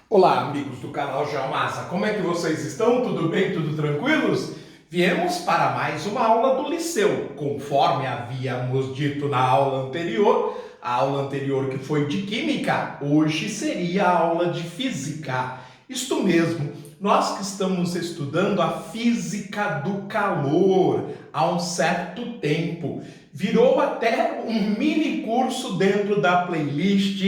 Olá, amigos do canal Geomassa, como é que vocês estão? Tudo bem? Tudo tranquilos? Viemos para mais uma aula do Liceu, conforme havíamos dito na aula anterior. A aula anterior que foi de Química, hoje seria a aula de Física. Isto mesmo, nós que estamos estudando a Física do Calor há um certo tempo. Virou até um mini curso dentro da playlist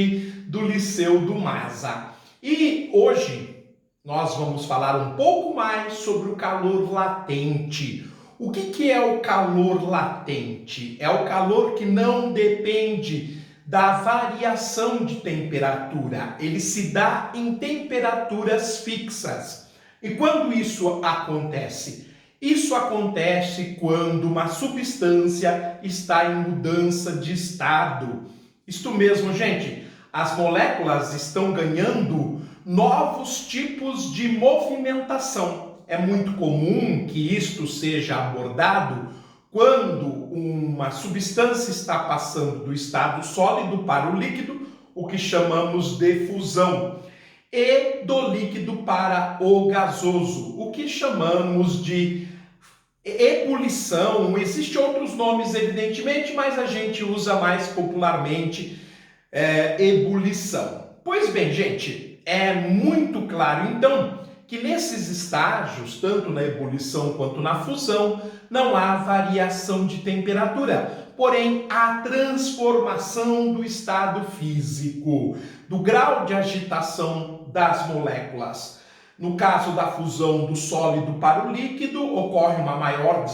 do Liceu do Masa. E hoje nós vamos falar um pouco mais sobre o calor latente. O que é o calor latente? É o calor que não depende da variação de temperatura. Ele se dá em temperaturas fixas. E quando isso acontece? Isso acontece quando uma substância está em mudança de estado. Isto mesmo, gente. As moléculas estão ganhando novos tipos de movimentação. É muito comum que isto seja abordado quando uma substância está passando do estado sólido para o líquido, o que chamamos de fusão, e do líquido para o gasoso, o que chamamos de ebulição. Existem outros nomes, evidentemente, mas a gente usa mais popularmente ebulição. Pois bem, gente, é muito claro, então, que nesses estágios, tanto na ebulição quanto na fusão, não há variação de temperatura, porém há transformação do estado físico, do grau de agitação das moléculas. No caso da fusão do sólido para o líquido, ocorre uma maior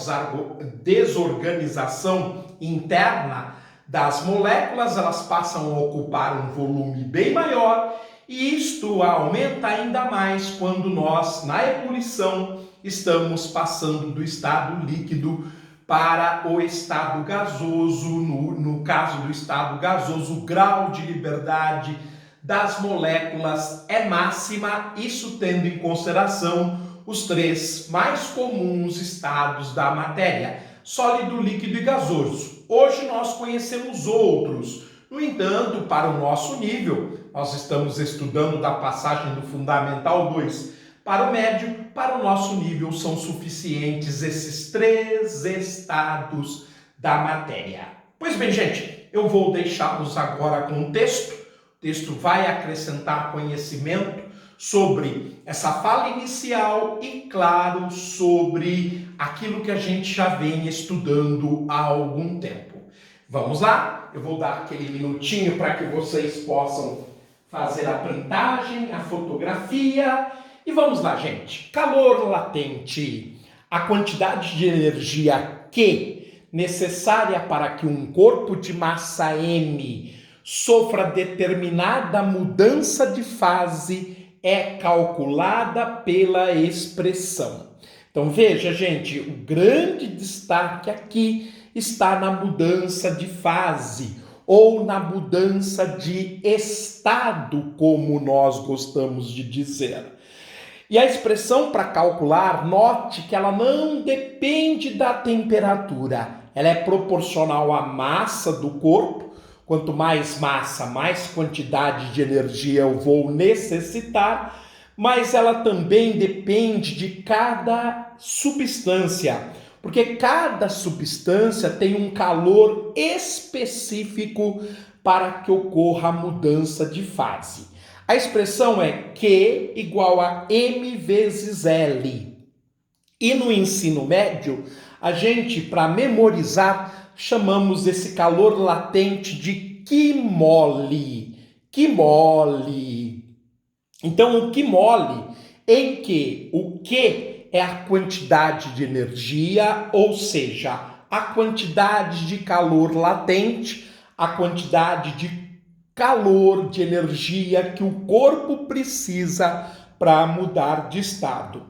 desorganização interna das moléculas, elas passam a ocupar um volume bem maior e isto aumenta ainda mais quando nós, na ebulição, estamos passando do estado líquido para o estado gasoso. No caso do estado gasoso, o grau de liberdade das moléculas é máxima, isso tendo em consideração os três mais comuns estados da matéria: sólido, líquido e gasoso. Hoje nós conhecemos outros. No entanto, para o nosso nível, nós estamos estudando da passagem do Fundamental 2 para o médio. Para o nosso nível são suficientes esses três estados da matéria. Pois bem, gente, eu vou deixá-los agora com o texto. O texto vai acrescentar conhecimento sobre essa fala inicial e, claro, sobre aquilo que a gente já vem estudando há algum tempo. Vamos lá? Eu vou dar aquele minutinho para que vocês possam fazer a printagem, a fotografia. E vamos lá, gente. Calor latente. A quantidade de energia Q necessária para que um corpo de massa M sofra determinada mudança de fase é calculada pela expressão. Então veja, gente, o grande destaque aqui está na mudança de fase ou na mudança de estado, como nós gostamos de dizer. E a expressão para calcular, note que ela não depende da temperatura, ela é proporcional à massa do corpo. Quanto mais massa, mais quantidade de energia eu vou necessitar, mas ela também depende de cada substância, porque cada substância tem um calor específico para que ocorra a mudança de fase. A expressão é Q igual a M vezes L. E no ensino médio, a gente, para memorizar, chamamos esse calor latente de quimole. Quimole. Então, o quimole, em que o Q é a quantidade de energia, ou seja, a quantidade de calor latente, a quantidade de calor, de energia que o corpo precisa para mudar de estado.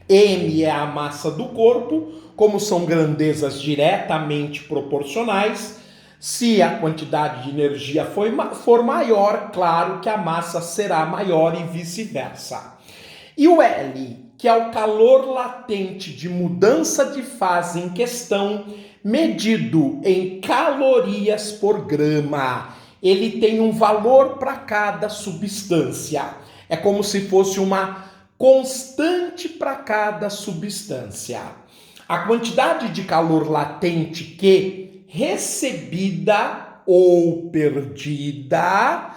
M é a massa do corpo, como são grandezas diretamente proporcionais. Se a quantidade de energia for maior, claro que a massa será maior e vice-versa. E o L, que é o calor latente de mudança de fase em questão, medido em calorias por grama. Ele tem um valor para cada substância. É como se fosse uma constante para cada substância. A quantidade de calor latente que recebida ou perdida,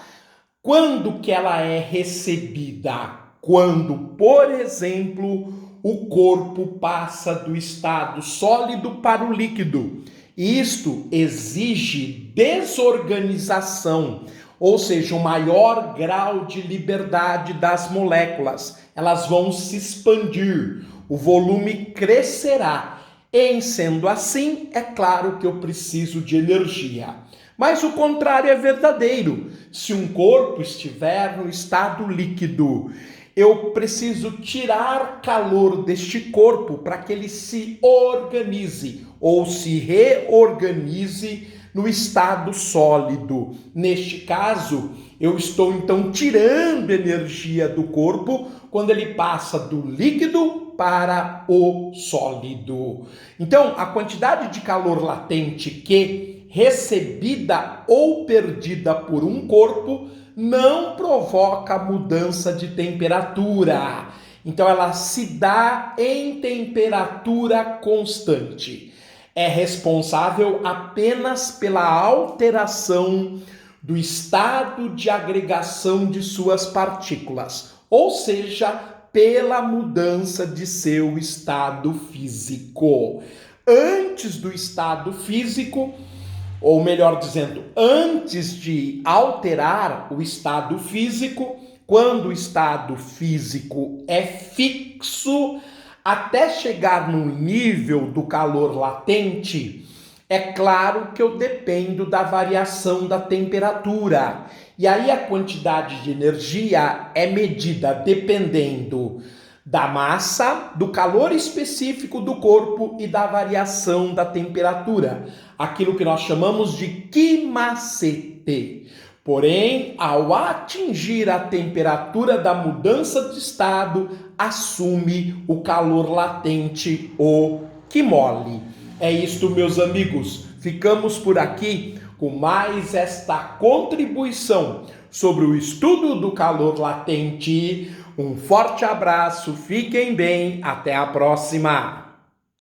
quando que ela é recebida? Quando, por exemplo, o corpo passa do estado sólido para o líquido. Isto exige desorganização, ou seja, um maior grau de liberdade das moléculas. Elas vão se expandir, o volume crescerá. Em sendo assim, é claro que eu preciso de energia. Mas o contrário é verdadeiro. Se um corpo estiver no estado líquido, eu preciso tirar calor deste corpo para que ele se organize ou se reorganize no estado sólido. Neste caso, eu estou então tirando energia do corpo quando ele passa do líquido para o sólido. Então, a quantidade de calor latente que recebida ou perdida por um corpo não provoca mudança de temperatura. Então, ela se dá em temperatura constante. É responsável apenas pela alteração do estado de agregação de suas partículas, ou seja, pela mudança de seu estado físico. Antes do estado físico, ou melhor dizendo, antes de alterar o estado físico, quando o estado físico é fixo, até chegar no nível do calor latente, é claro que eu dependo da variação da temperatura. E aí a quantidade de energia é medida dependendo da massa, do calor específico do corpo e da variação da temperatura. Aquilo que nós chamamos de quimacete. Porém, ao atingir a temperatura da mudança de estado, assume o calor latente, o quimole. É isto, meus amigos. Ficamos por aqui com mais esta contribuição sobre o estudo do calor latente. Um forte abraço, fiquem bem, até a próxima!